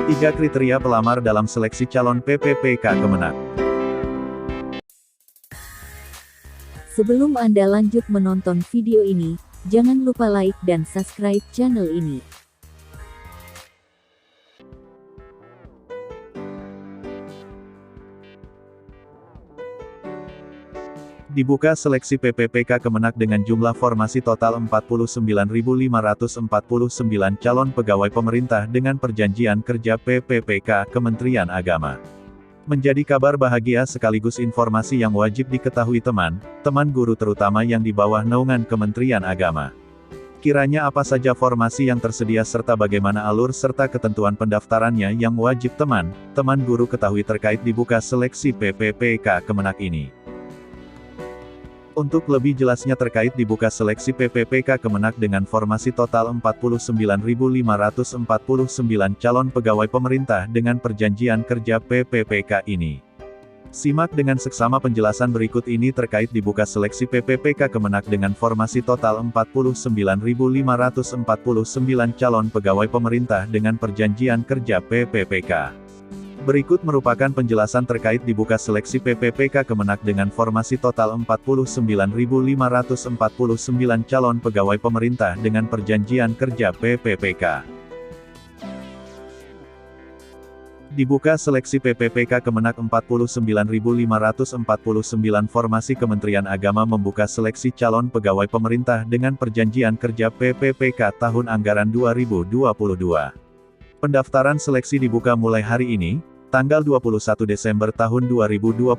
3 kriteria pelamar dalam seleksi calon PPPK Kemenak. Sebelum Anda lanjut menonton video ini, jangan lupa like dan subscribe channel ini. Dibuka seleksi PPPK Kemenak dengan jumlah formasi total 49.549 calon pegawai pemerintah dengan perjanjian kerja PPPK Kementerian Agama. Menjadi kabar bahagia sekaligus informasi yang wajib diketahui teman guru terutama yang di bawah naungan Kementerian Agama. Kiranya apa saja formasi yang tersedia serta bagaimana alur serta ketentuan pendaftarannya yang wajib teman guru ketahui terkait dibuka seleksi PPPK Kemenak ini. Untuk lebih jelasnya terkait dibuka seleksi PPPK Kemenak dengan formasi total 49.549 calon pegawai pemerintah dengan perjanjian kerja PPPK ini. Simak dengan seksama penjelasan berikut ini terkait dibuka seleksi PPPK Kemenak dengan formasi total 49.549 calon pegawai pemerintah dengan perjanjian kerja PPPK. Berikut merupakan penjelasan terkait dibuka seleksi PPPK Kemenak dengan formasi total 49.549 calon pegawai pemerintah dengan perjanjian kerja PPPK. Dibuka seleksi PPPK Kemenak 49.549 formasi Kementerian Agama membuka seleksi calon pegawai pemerintah dengan perjanjian kerja PPPK tahun anggaran 2022. Pendaftaran seleksi dibuka mulai hari ini, tanggal 21 Desember tahun 2022,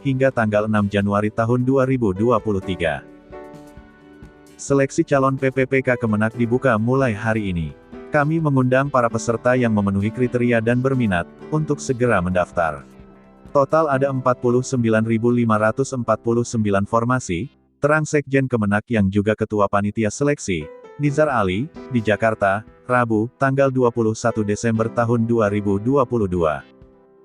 hingga tanggal 6 Januari tahun 2023. Seleksi calon PPPK Kemenak dibuka mulai hari ini. Kami mengundang para peserta yang memenuhi kriteria dan berminat, untuk segera mendaftar. Total ada 49.549 formasi, terang Sekjen Kemenak yang juga Ketua Panitia Seleksi, Nizar Ali, di Jakarta, Rabu, tanggal 21 Desember tahun 2022.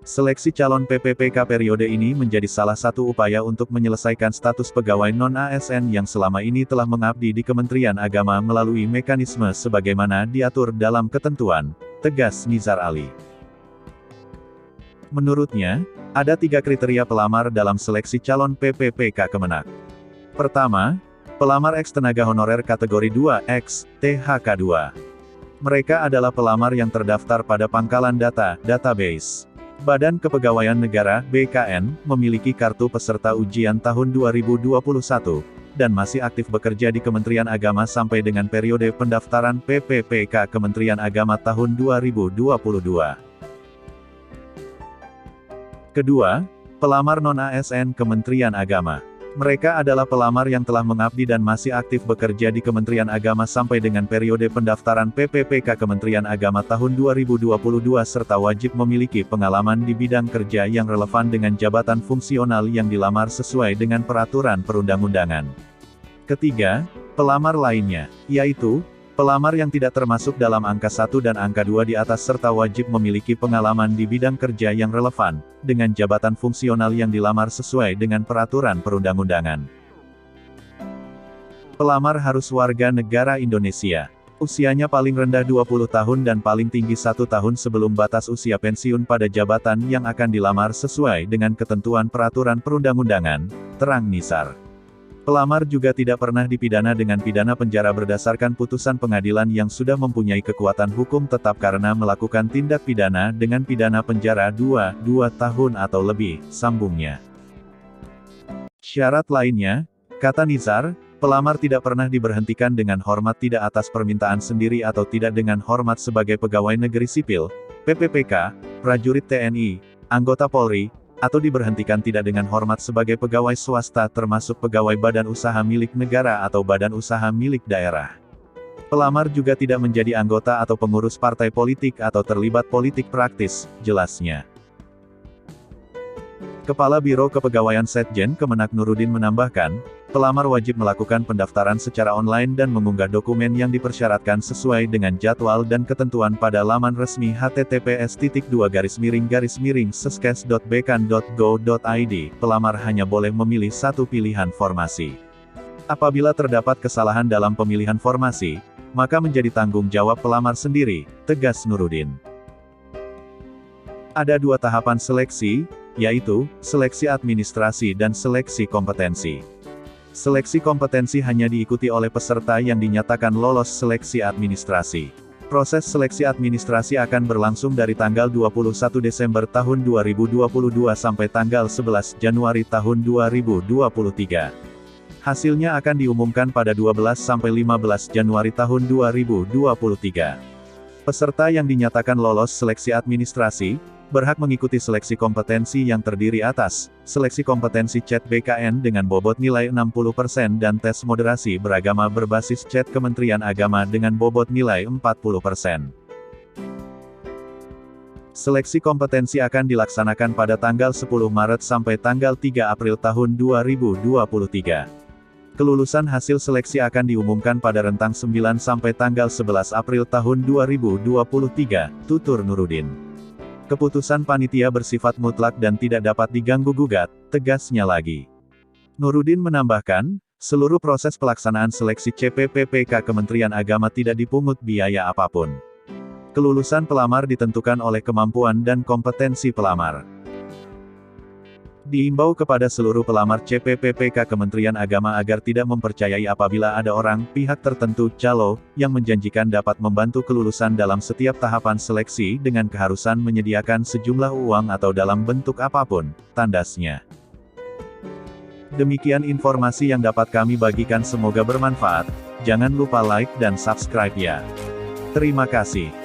Seleksi calon PPPK periode ini menjadi salah satu upaya untuk menyelesaikan status pegawai non-ASN yang selama ini telah mengabdi di Kementerian Agama melalui mekanisme sebagaimana diatur dalam ketentuan, tegas Nizar Ali. Menurutnya, ada 3 kriteria pelamar dalam seleksi calon PPPK Kemenak. Pertama, pelamar ex-tenaga honorer kategori 2X, THK2. Mereka adalah pelamar yang terdaftar pada Pangkalan Data, Database Badan Kepegawaian Negara, BKN, memiliki kartu peserta ujian tahun 2021, dan masih aktif bekerja di Kementerian Agama sampai dengan periode pendaftaran PPPK Kementerian Agama tahun 2022. Kedua, pelamar non-ASN Kementerian Agama. Mereka adalah pelamar yang telah mengabdi dan masih aktif bekerja di Kementerian Agama sampai dengan periode pendaftaran PPPK Kementerian Agama tahun 2022 serta wajib memiliki pengalaman di bidang kerja yang relevan dengan jabatan fungsional yang dilamar sesuai dengan peraturan perundang-undangan. Ketiga, pelamar lainnya, yaitu pelamar yang tidak termasuk dalam angka 1 dan angka 2 di atas serta wajib memiliki pengalaman di bidang kerja yang relevan, dengan jabatan fungsional yang dilamar sesuai dengan peraturan perundang-undangan. Pelamar harus warga negara Indonesia. Usianya paling rendah 20 tahun dan paling tinggi 1 tahun sebelum batas usia pensiun pada jabatan yang akan dilamar sesuai dengan ketentuan peraturan perundang-undangan, terang Nizar. Pelamar juga tidak pernah dipidana dengan pidana penjara berdasarkan putusan pengadilan yang sudah mempunyai kekuatan hukum tetap karena melakukan tindak pidana dengan pidana penjara 2 tahun atau lebih, sambungnya. Syarat lainnya, kata Nizar, pelamar tidak pernah diberhentikan dengan hormat tidak atas permintaan sendiri atau tidak dengan hormat sebagai pegawai negeri sipil, PPPK, prajurit TNI, anggota Polri, atau diberhentikan tidak dengan hormat sebagai pegawai swasta termasuk pegawai badan usaha milik negara atau badan usaha milik daerah. Pelamar juga tidak menjadi anggota atau pengurus partai politik atau terlibat politik praktis, jelasnya. Kepala Biro Kepegawaian Setjen Kemenak Nurudin menambahkan, pelamar wajib melakukan pendaftaran secara online dan mengunggah dokumen yang dipersyaratkan sesuai dengan jadwal dan ketentuan pada laman resmi https://seskes.bekan.go.id. Pelamar hanya boleh memilih satu pilihan formasi. Apabila terdapat kesalahan dalam pemilihan formasi, maka menjadi tanggung jawab pelamar sendiri, tegas Nurudin. Ada 2 tahapan seleksi, yaitu, seleksi administrasi dan seleksi kompetensi. Seleksi kompetensi hanya diikuti oleh peserta yang dinyatakan lolos seleksi administrasi. Proses seleksi administrasi akan berlangsung dari tanggal 21 Desember tahun 2022 sampai tanggal 11 Januari tahun 2023. Hasilnya akan diumumkan pada 12-15 Januari tahun 2023. Peserta yang dinyatakan lolos seleksi administrasi, berhak mengikuti seleksi kompetensi yang terdiri atas, seleksi kompetensi chat BKN dengan bobot nilai 60% dan tes moderasi beragama berbasis chat Kementerian Agama dengan bobot nilai 40%. Seleksi kompetensi akan dilaksanakan pada tanggal 10 Maret sampai tanggal 3 April tahun 2023. Kelulusan hasil seleksi akan diumumkan pada rentang 9 sampai tanggal 11 April tahun 2023, tutur Nurudin. Keputusan panitia bersifat mutlak dan tidak dapat diganggu-gugat, tegasnya lagi. Nurudin menambahkan, seluruh proses pelaksanaan seleksi CPPPK Kementerian Agama tidak dipungut biaya apapun. Kelulusan pelamar ditentukan oleh kemampuan dan kompetensi pelamar. Diimbau kepada seluruh pelamar CPPPK Kementerian Agama agar tidak mempercayai apabila ada orang, pihak tertentu, calo, yang menjanjikan dapat membantu kelulusan dalam setiap tahapan seleksi dengan keharusan menyediakan sejumlah uang atau dalam bentuk apapun, tandasnya. Demikian informasi yang dapat kami bagikan, semoga bermanfaat. Jangan lupa like dan subscribe ya. Terima kasih.